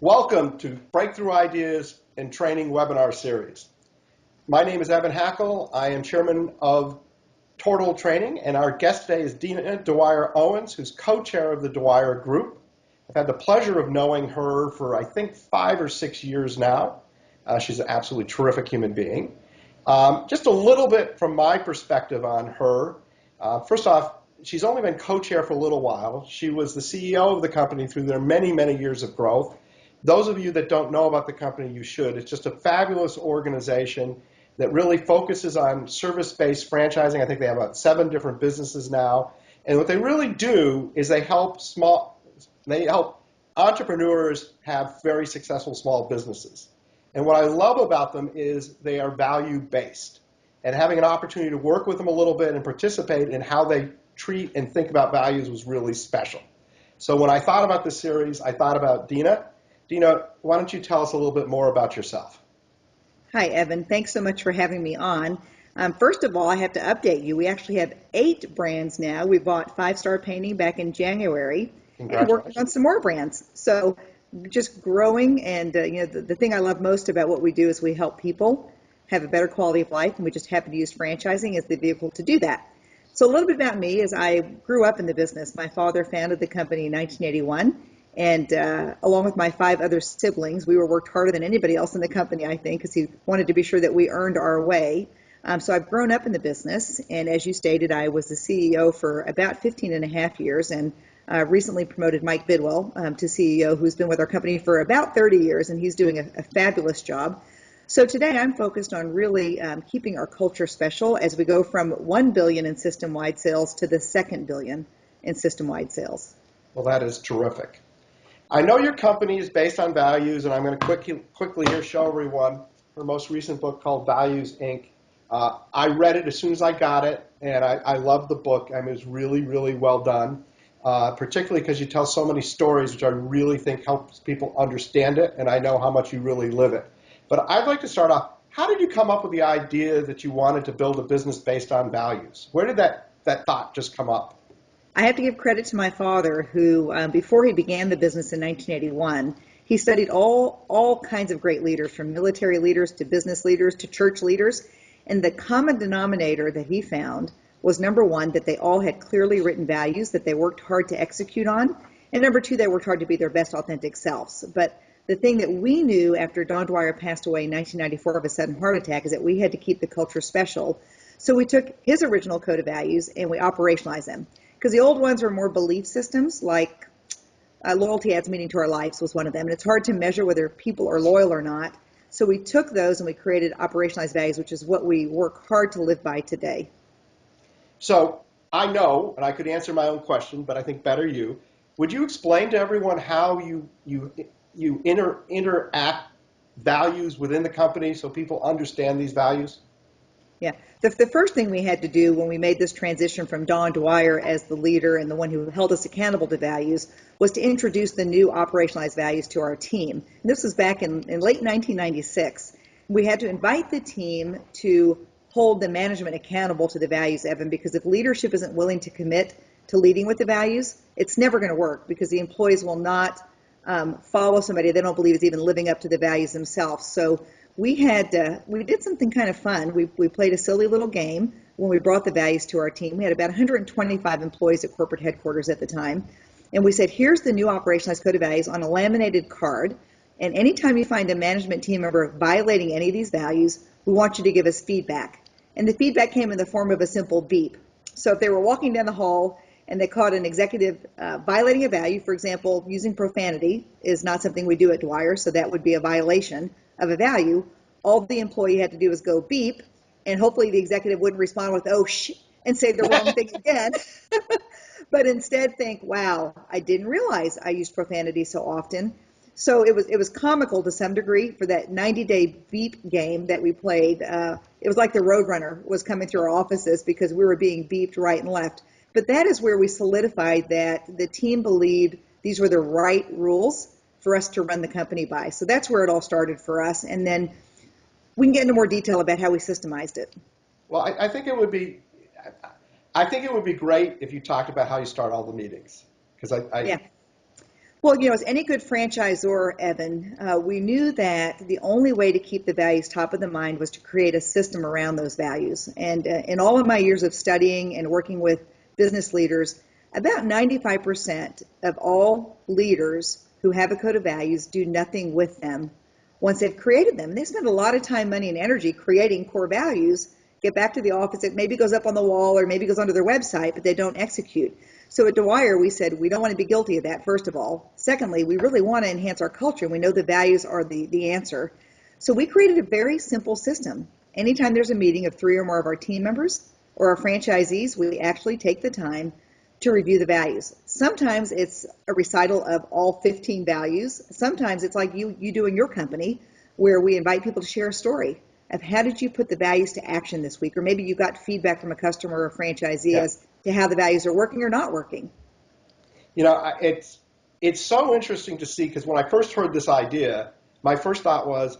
Welcome to Breakthrough Ideas and Training webinar series. My name is Evan Hackle. I am chairman of Total Training, and our guest today is Dina Dwyer-Owens, who's co-chair of the Dwyer Group. I've had the pleasure of knowing her for, I think, 5 or 6 years now. She's an absolutely terrific human being. Just a little bit from my perspective on her. First off, she's only been co-chair for a little while. She was the CEO of the company through their many, many years of growth. Those of you that don't know about the company, you should. It's just a fabulous organization that really focuses on service-based franchising. I think they have about 7 different businesses now. And what they really do is they help entrepreneurs have very successful small businesses. And what I love about them is they are value-based. And having an opportunity to work with them a little bit and participate in how they treat and think about values was really special. So when I thought about this series, I thought about Dina. Dina, why don't you tell us a little bit more about yourself? Hi, Evan. Thanks so much for having me on. First of all, I have to update you. We actually have 8 brands now. We bought 5 Star Painting back in January and working on some more brands. So just growing, and the thing I love most about what we do is we help people have a better quality of life, and we just happen to use franchising as the vehicle to do that. So a little bit about me is I grew up in the business. My father founded the company in 1981. And along with my 5 other siblings, we worked harder than anybody else in the company, I think, because he wanted to be sure that we earned our way. So I've grown up in the business, and as you stated, I was the CEO for about 15 and a half years, and recently promoted Mike Bidwell to CEO, who's been with our company for about 30 years, and he's doing a fabulous job. So today I'm focused on really keeping our culture special as we go from 1 billion in system-wide sales to the 2nd billion in system-wide sales. Well, that is terrific. I know your company is based on values, and I'm going to quickly here show everyone her most recent book called Values, Inc. I read it as soon as I got it, and I love the book. I mean, it's really, really well done, particularly because you tell so many stories, which I really think helps people understand it, and I know how much you really live it. But I'd like to start off, how did you come up with the idea that you wanted to build a business based on values? Where did that thought just come up? I have to give credit to my father, who, before he began the business in 1981, he studied all kinds of great leaders, from military leaders to business leaders to church leaders. And the common denominator that he found was, number 1, that they all had clearly written values that they worked hard to execute on. And number 2, they worked hard to be their best authentic selves. But the thing that we knew after Don Dwyer passed away in 1994 of a sudden heart attack is that we had to keep the culture special. So we took his original code of values and we operationalized them. Because the old ones were more belief systems, like loyalty adds meaning to our lives was one of them. And it's hard to measure whether people are loyal or not. So we took those and we created operationalized values, which is what we work hard to live by today. So I know, and I could answer my own question, but I think better you. Would you explain to everyone how you interact values within the company so people understand these values? Yeah. The first thing we had to do when we made this transition from Don Dwyer as the leader and the one who held us accountable to values was to introduce the new operationalized values to our team. And this was back in late 1996. We had to invite the team to hold the management accountable to the values, Evan, because if leadership isn't willing to commit to leading with the values, it's never going to work, because the employees will not follow somebody they don't believe is even living up to the values themselves. So we did something kind of fun. We played a silly little game when we brought the values to our team. We had about 125 employees at corporate headquarters at the time. And we said, here's the new operationalized code of values on a laminated card. And anytime you find a management team member violating any of these values, we want you to give us feedback. And the feedback came in the form of a simple beep. So if they were walking down the hall and they caught an executive violating a value, for example, using profanity is not something we do at Dwyer, so that would be a violation of a value. All the employee had to do was go beep, and hopefully the executive wouldn't respond with, oh, shh, and say the wrong thing again, but instead think, wow, I didn't realize I used profanity so often. So it was comical to some degree for that 90-day beep game that we played. It was like the Roadrunner was coming through our offices because we were being beeped right and left. But that is where we solidified that the team believed these were the right rules for us to run the company by. So that's where it all started for us. And then we can get into more detail about how we systemized it. Well, I think it would be great if you talked about how you start all the meetings. Yeah. Well, as any good franchisor, Evan, we knew that the only way to keep the values top of the mind was to create a system around those values. And in all of my years of studying and working with business leaders, about 95% of all leaders who have a code of values do nothing with them once they've created them. And they spend a lot of time, money, and energy creating core values, get back to the office, it maybe goes up on the wall or maybe goes onto their website, but they don't execute. So at Dwyer, we said we don't want to be guilty of that, first of all. Secondly, we really want to enhance our culture, and we know the values are the answer. So we created a very simple system. Anytime there's a meeting of 3 or more of our team members or our franchisees, we actually take the time to review the values. Sometimes it's a recital of all 15 values. Sometimes it's like you do in your company, where we invite people to share a story of how did you put the values to action this week, or maybe you got feedback from a customer or a franchisee as to how the values are working or not working. It's so interesting to see, because when I first heard this idea, my first thought was,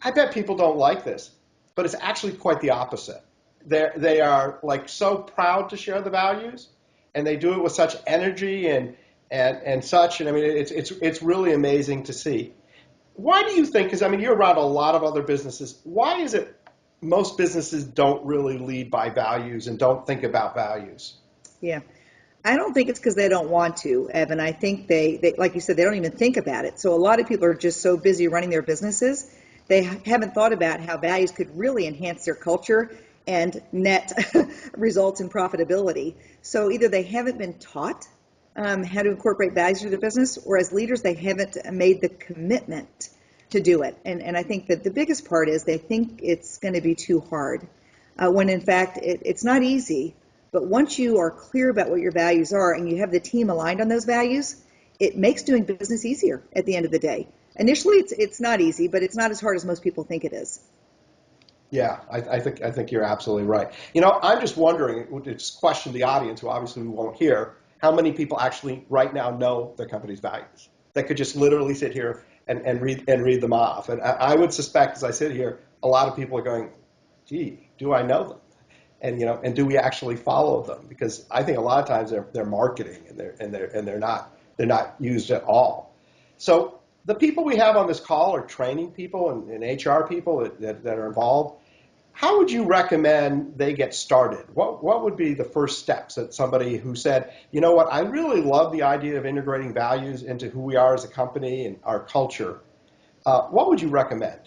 I bet people don't like this, but it's actually quite the opposite. They are like so proud to share the values, and they do it with such energy and such. And I mean, it's really amazing to see. Why do you think? Because I mean, you're around a lot of other businesses. Why is it most businesses don't really lead by values and don't think about values? Yeah. I don't think it's because they don't want to, Evan. I think they, like you said, they don't even think about it. So a lot of people are just so busy running their businesses, they haven't thought about how values could really enhance their culture and net results in profitability. So either they haven't been taught how to incorporate values into their business, or as leaders, they haven't made the commitment to do it. And I think that the biggest part is they think it's going to be too hard, when in fact it's not easy. But once you are clear about what your values are and you have the team aligned on those values, it makes doing business easier at the end of the day. Initially, it's not easy, but it's not as hard as most people think it is. Yeah, I think you're absolutely right. I'm just wondering, to just question the audience, who obviously we won't hear, how many people actually right now know the company's values that could just literally sit here and read them off. And I would suspect, as I sit here, a lot of people are going, "Gee, do I know them?" And do we actually follow them? Because I think a lot of times they're marketing and they're not used at all. So the people we have on this call are training people and HR people that are involved. How would you recommend they get started? What would be the first steps that somebody who said, you know what, I really love the idea of integrating values into who we are as a company and our culture. What would you recommend?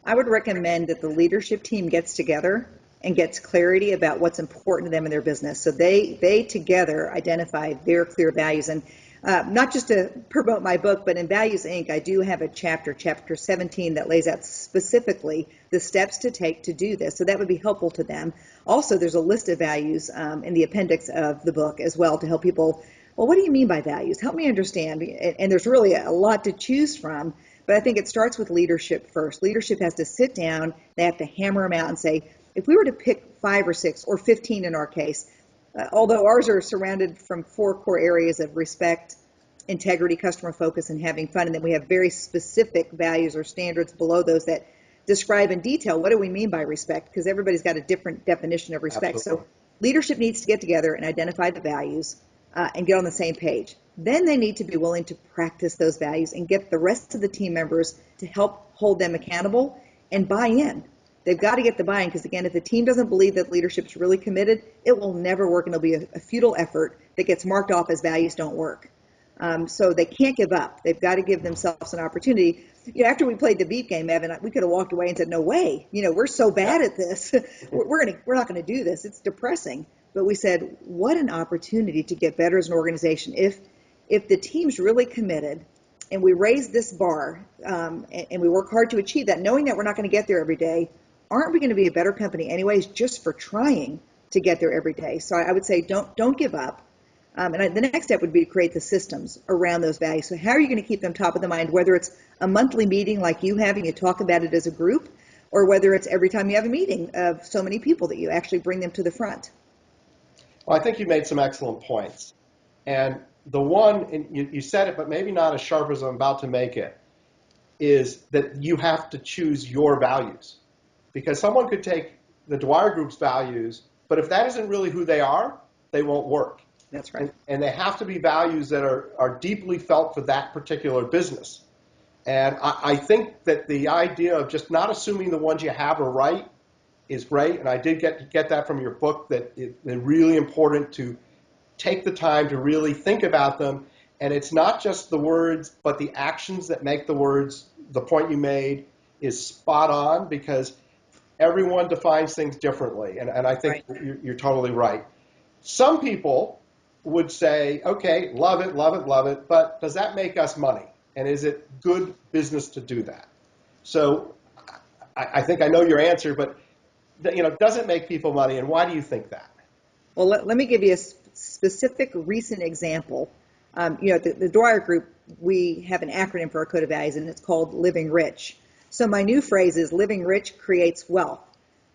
I would recommend that the leadership team gets together and gets clarity about what's important to them in their business. So they together identify their clear values. And not just to promote my book, but in Values Inc., I do have a chapter 17, that lays out specifically the steps to take to do this. So that would be helpful to them. Also, there's a list of values in the appendix of the book as well to help people. Well, what do you mean by values? Help me understand. And there's really a lot to choose from. But I think it starts with leadership first. Leadership has to sit down, they have to hammer them out and say, if we were to pick 5 or 6 or 15 in our case, although ours are surrounded from 4 core areas of respect, integrity, customer focus, and having fun, and then we have very specific values or standards below those that describe in detail what do we mean by respect, because everybody's got a different definition of respect. Absolutely. So leadership needs to get together and identify the values and get on the same page. Then they need to be willing to practice those values and get the rest of the team members to help hold them accountable and buy in. They've got to get the buy-in, because again, if the team doesn't believe that leadership's really committed, it will never work, and it'll be a futile effort that gets marked off as values don't work. So they can't give up. They've got to give themselves an opportunity. After we played the beat game, Evan, we could have walked away and said, "No way! We're so bad at this. we're not going to do this. It's depressing." But we said, "What an opportunity to get better as an organization if the team's really committed, and we raise this bar and we work hard to achieve that, knowing that we're not going to get there every day. Aren't we going to be a better company anyways, just for trying to get there every day?" So I would say, don't give up. The next step would be to create the systems around those values. So how are you going to keep them top of the mind, whether it's a monthly meeting like you have and you talk about it as a group, or whether it's every time you have a meeting of so many people that you actually bring them to the front? Well, I think you made some excellent points. And the one, and you said it, but maybe not as sharp as I'm about to make it, is that you have to choose your values. Because someone could take the Dwyer Group's values, but if that isn't really who they are, they won't work. That's right. And they have to be values that are deeply felt for that particular business. And I think that the idea of just not assuming the ones you have are right is great. And I did get that from your book, that it's really important to take the time to really think about them. And it's not just the words, but the actions that make the words. The point you made is spot on, because everyone defines things differently. And I think Right. you're totally right. Some people would say, okay, love it, love it, love it, but does that make us money? And is it good business to do that? So I think I know your answer, but does it make people money, and why do you think that? Well, let me give you a specific recent example. The Dwyer Group, we have an acronym for our code of values, and it's called Living Rich. So my new phrase is living rich creates wealth.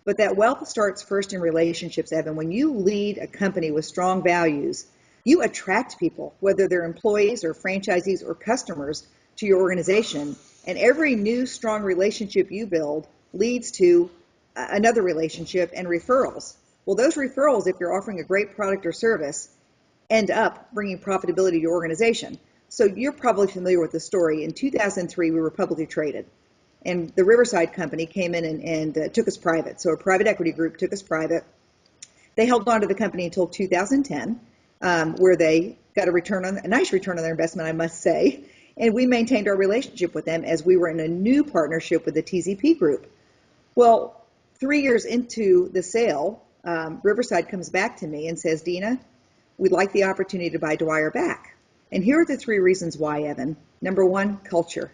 But that wealth starts first in relationships, Evan. When you lead a company with strong values, you attract people, whether they're employees or franchisees or customers, to your organization. And every new strong relationship you build leads to another relationship and referrals. Well, those referrals, if you're offering a great product or service, end up bringing profitability to your organization. So you're probably familiar with the story. In 2003, we were publicly traded, and the Riverside Company came in and took us private. So a private equity group took us private. They held on to the company until 2010, where they got a nice return on their investment, I must say. And we maintained our relationship with them as we were in a new partnership with the TZP Group. Well, 3 years into the sale, Riverside comes back to me and says, Dina, we'd like the opportunity to buy Dwyer back. And here are the 3 reasons why, Evan. Number 1, culture.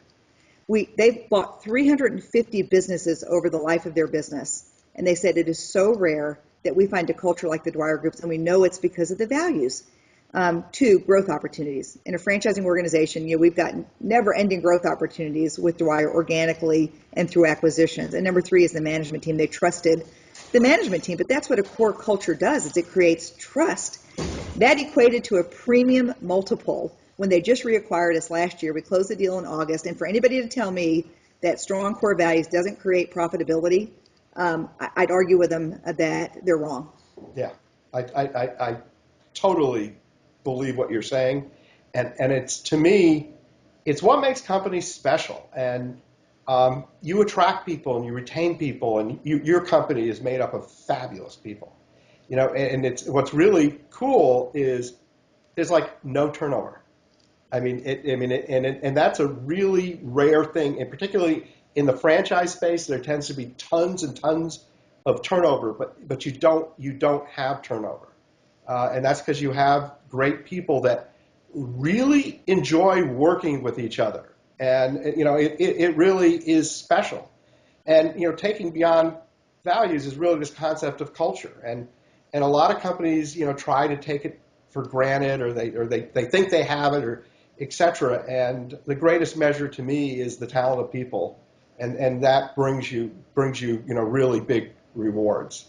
They've bought 350 businesses over the life of their business. And they said it is so rare that we find a culture like the Dwyer Group's, and we know it's because of the values. 2, growth opportunities. In a franchising organization, we've got never-ending growth opportunities with Dwyer organically and through acquisitions. And number 3 is the management team. They trusted the management team, but that's what a core culture does, is it creates trust. That equated to a premium multiple when they just reacquired us last year. We closed the deal in August, and for anybody to tell me that strong core values doesn't create profitability, I'd argue with them that they're wrong. Yeah, I totally believe what you're saying, and it's, to me, it's what makes companies special. And you attract people and you retain people, and your company is made up of fabulous people. And it's, what's really cool is there's like no turnover. And that's a really rare thing, and particularly in the franchise space, there tends to be tons and tons of turnover, but you don't have turnover, and that's because you have great people that really enjoy working with each other, and it really is special. And taking beyond values is really this concept of culture, and a lot of companies try to take it for granted, or they think they have it, or etc. And the greatest measure to me is the talent of people, and that brings you really big rewards.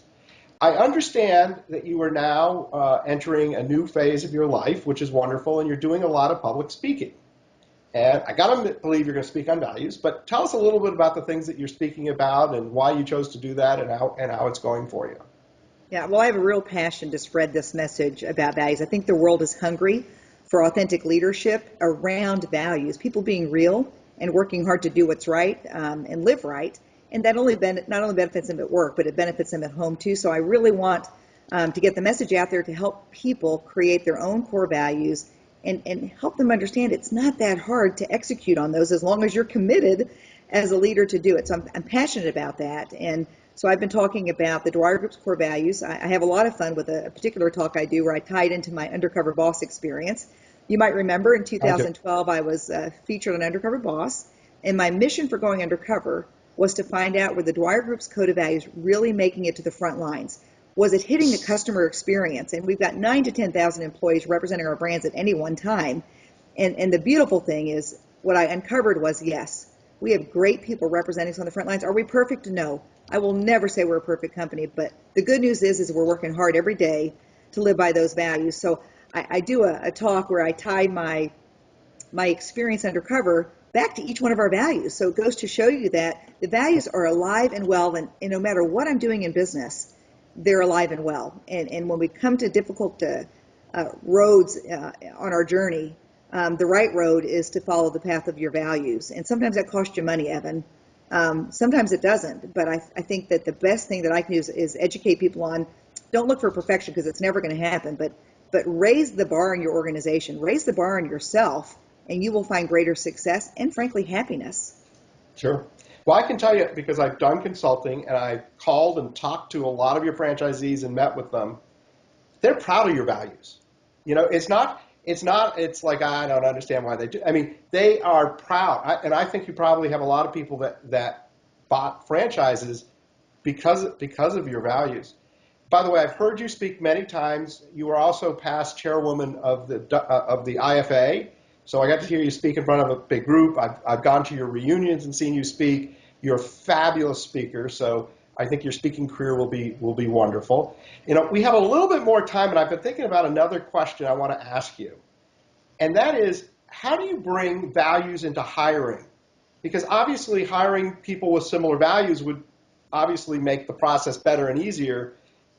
I understand that you are now entering a new phase of your life, which is wonderful, and you're doing a lot of public speaking. And I got to believe you're going to speak on values, but tell us a little bit about the things that you're speaking about and why you chose to do that, and how it's going for you. Yeah, well, I have a real passion to spread this message about values. I think the world is hungry for authentic leadership around values, people being real and working hard to do what's right and live right. And that not only benefits them at work, but it benefits them at home too. So I really want to get the message out there to help people create their own core values and help them understand it's not that hard to execute on those as long as you're committed as a leader to do it. So I'm passionate about that. And so I've been talking about the Dwyer Group's core values. I have a lot of fun with a particular talk I do where I tie it into my Undercover Boss experience. You might remember in 2012 I was featured on Undercover Boss, and my mission for going undercover was to find out were the Dwyer Group's code of values really making it to the front lines. Was it hitting the customer experience? And we've got 9,000 to 10,000 employees representing our brands at any one time. And the beautiful thing is what I uncovered was, yes, we have great people representing us on the front lines. Are we perfect? No. I will never say we're a perfect company, but the good news is we're working hard every day to live by those values. So I do a talk where I tie my experience undercover back to each one of our values. So it goes to show you that the values are alive and well, and no matter what I'm doing in business, they're alive and well. And when we come to difficult roads on our journey. The right road is to follow the path of your values. And sometimes that costs you money, Evan. Sometimes it doesn't. But I think that the best thing that I can do is educate people on, don't look for perfection because it's never going to happen, but raise the bar in your organization, raise the bar on yourself, and you will find greater success and, frankly, happiness. Sure. Well, I can tell you, because I've done consulting and I've called and talked to a lot of your franchisees and met with them, they're proud of your values. It's like, I don't understand why they do. I mean, they are proud. And I think you probably have a lot of people that bought franchises because of your values. By the way, I've heard you speak many times. You are also past chairwoman of the IFA. So I got to hear you speak in front of a big group. I've gone to your reunions and seen you speak. You're a fabulous speaker. So I think your speaking career will be wonderful. We have a little bit more time, and I've been thinking about another question I want to ask you. And that is, how do you bring values into hiring? Because obviously hiring people with similar values would obviously make the process better and easier,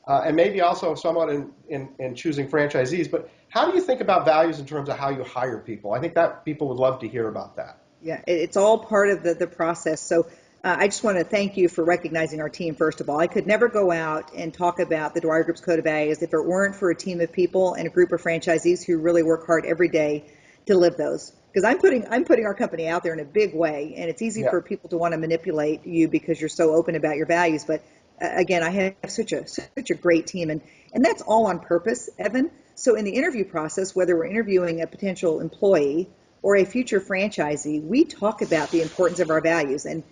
and maybe also somewhat in choosing franchisees. But how do you think about values in terms of how you hire people? I think that people would love to hear about that. Yeah, it's all part of the process. So I just want to thank you for recognizing our team, first of all. I could never go out and talk about the Dwyer Group's Code of Values if it weren't for a team of people and a group of franchisees who really work hard every day to live those. Because I'm putting our company out there in a big way, and it's easy for people to want to manipulate you because you're so open about your values. But again, I have such a great team, and that's all on purpose, Evan. So in the interview process, whether we're interviewing a potential employee or a future franchisee, we talk about the importance of our values, and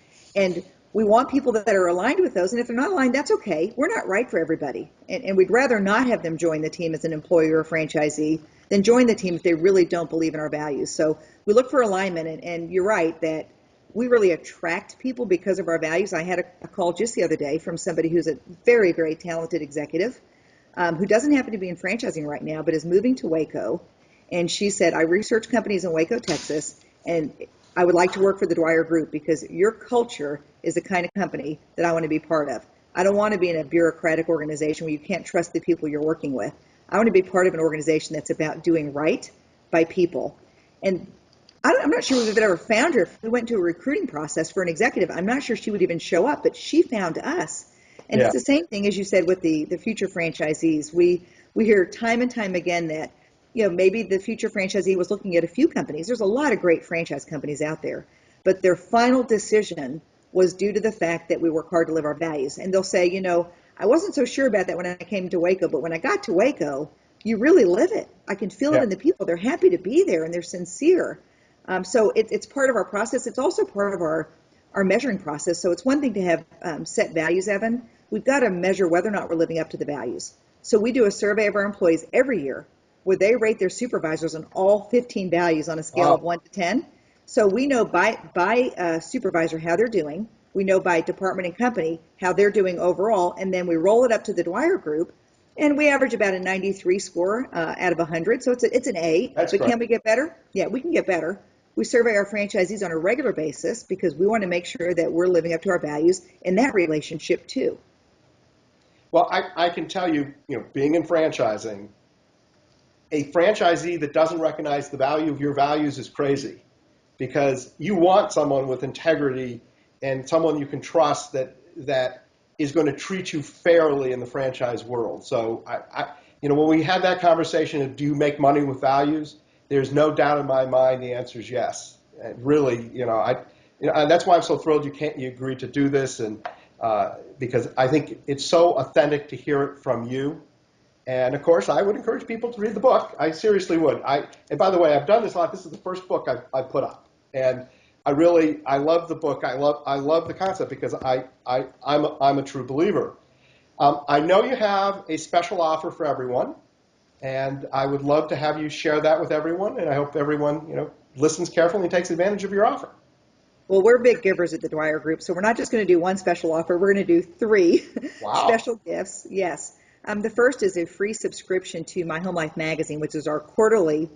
we want people that are aligned with those. And if they're not aligned, that's okay. We're not right for everybody, and we'd rather not have them join the team as an employee or a franchisee than join the team if they really don't believe in our values. So we look for alignment, and you're right that we really attract people because of our values. I had a call just the other day from somebody who's a very, very talented executive who doesn't happen to be in franchising right now, but is moving to Waco. And she said, I research companies in Waco, Texas, and I would like to work for the Dwyer Group because your culture is the kind of company that I want to be part of. I don't want to be in a bureaucratic organization where you can't trust the people you're working with. I want to be part of an organization that's about doing right by people. And I'm not sure we've ever found her. If we went to a recruiting process for an executive, I'm not sure she would even show up, but she found us. And It's the same thing, as you said, with the future franchisees. We hear time and time again that maybe the future franchisee was looking at a few companies. There's a lot of great franchise companies out there, but their final decision was due to the fact that we work hard to live our values. And they'll say, I wasn't so sure about that when I came to Waco, but when I got to Waco, you really live it. I can feel it in the people. They're happy to be there and they're sincere. So it's part of our process. It's also part of our measuring process. So it's one thing to have set values, Evan. We've got to measure whether or not we're living up to the values. So we do a survey of our employees every year where they rate their supervisors on all 15 values on a scale of 1 to 10. So we know by supervisor how they're doing. We know by department and company how they're doing overall, and then we roll it up to the Dwyer Group, and we average about a 93 score out of 100. So it's an A. That's but correct. Can we get better? Yeah, we can get better. We survey our franchisees on a regular basis because we want to make sure that we're living up to our values in that relationship too. Well, I can tell you, being in franchising, a franchisee that doesn't recognize the value of your values is crazy, because you want someone with integrity and someone you can trust that is going to treat you fairly in the franchise world. So when we had that conversation of do you make money with values, there's no doubt in my mind the answer is yes. And really, and that's why I'm so thrilled you agreed to do this, and because I think it's so authentic to hear it from you. And of course, I would encourage people to read the book. I seriously would. And by the way, I've done this a lot. This is the first book I've put up, and I love the book. I love the concept because I'm a true believer. I know you have a special offer for everyone, and I would love to have you share that with everyone. And I hope everyone listens carefully and takes advantage of your offer. Well, we're big givers at the Dwyer Group, so we're not just going to do one special offer. We're going to do 3 special gifts. Yes. The first is a free subscription to My Home Life magazine, which is our quarterly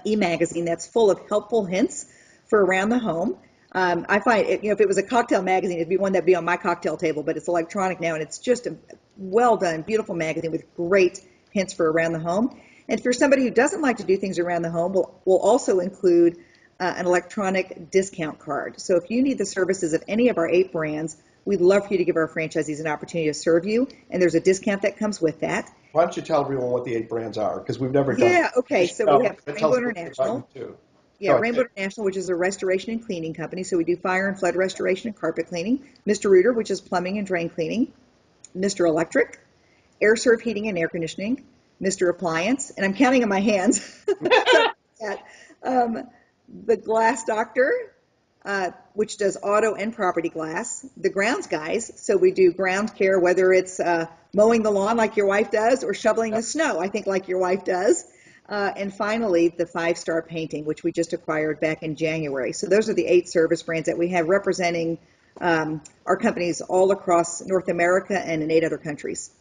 e-magazine that's full of helpful hints for around the home. I find, if it was a cocktail magazine, it'd be one that'd be on my cocktail table, but it's electronic now, and it's just a well-done, beautiful magazine with great hints for around the home. And for somebody who doesn't like to do things around the home, we'll also include an electronic discount card. So if you need the services of any of our 8 brands, we'd love for you to give our franchisees an opportunity to serve you, and there's a discount that comes with that. Why don't you tell everyone what the 8 brands are? Because we've never done Yeah, okay, it. so we have That Rainbow tells what you're inviting International. to. Yeah, Go Rainbow ahead. International, which is a restoration and cleaning company. So we do fire and flood restoration and carpet cleaning. Mr. Rooter, which is plumbing and drain cleaning. Mr. Electric, air serve heating and air conditioning. Mr. Appliance, and I'm counting on my hands. So that, the Glass Doctor, which does auto and property glass. The Grounds Guys, so we do ground care, whether it's mowing the lawn like your wife does or shoveling the snow, I think like your wife does. And finally, the 5-Star Painting, which we just acquired back in January. So those are the 8 service brands that we have representing our companies all across North America and in 8 other countries.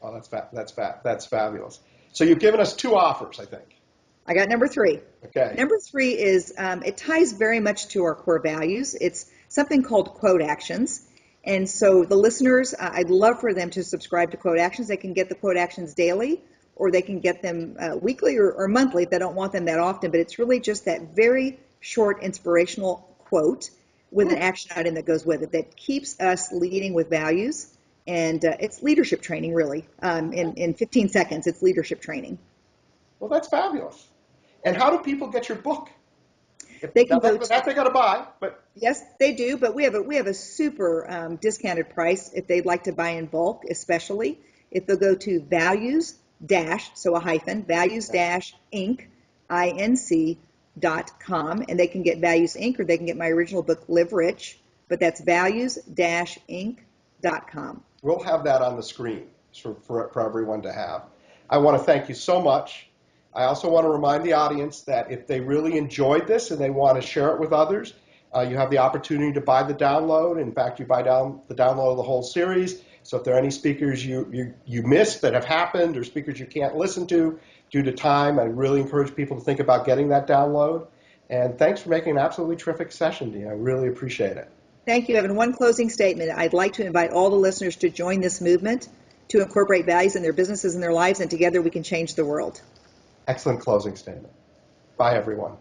Oh, that's fabulous. So you've given us 2 offers, I think. I got number 3. Okay. Number 3 is, it ties very much to our core values. It's something called Quote Actions. And so the listeners, I'd love for them to subscribe to Quote Actions. They can get the Quote Actions daily, or they can get them weekly or monthly if they don't want them that often. But it's really just that very short inspirational quote with an action item that goes with it that keeps us leading with values. And it's leadership training, really. In 15 seconds, it's leadership training. Well, that's fabulous. And how do people get your book? They can go That they got to buy, but yes, they do, but we have a super discounted price if they'd like to buy in bulk, especially if they'll go to values dash, so a hyphen, values dash inc.com, and they can get Values Inc. or they can get my original book Live Rich, but that's values dash inc.com. we'll have that on the screen for everyone to have. I want to thank you so much. I also want to remind the audience that if they really enjoyed this and they want to share it with others, you have the opportunity to buy the download. In fact, you buy down the download of the whole series. So if there are any speakers you missed that have happened or speakers you can't listen to due to time, I really encourage people to think about getting that download. And thanks for making an absolutely terrific session, Dina. I really appreciate it. Thank you, Evan. One closing statement. I'd like to invite all the listeners to join this movement to incorporate values in their businesses and their lives, and together we can change the world. Excellent closing statement. Bye, everyone.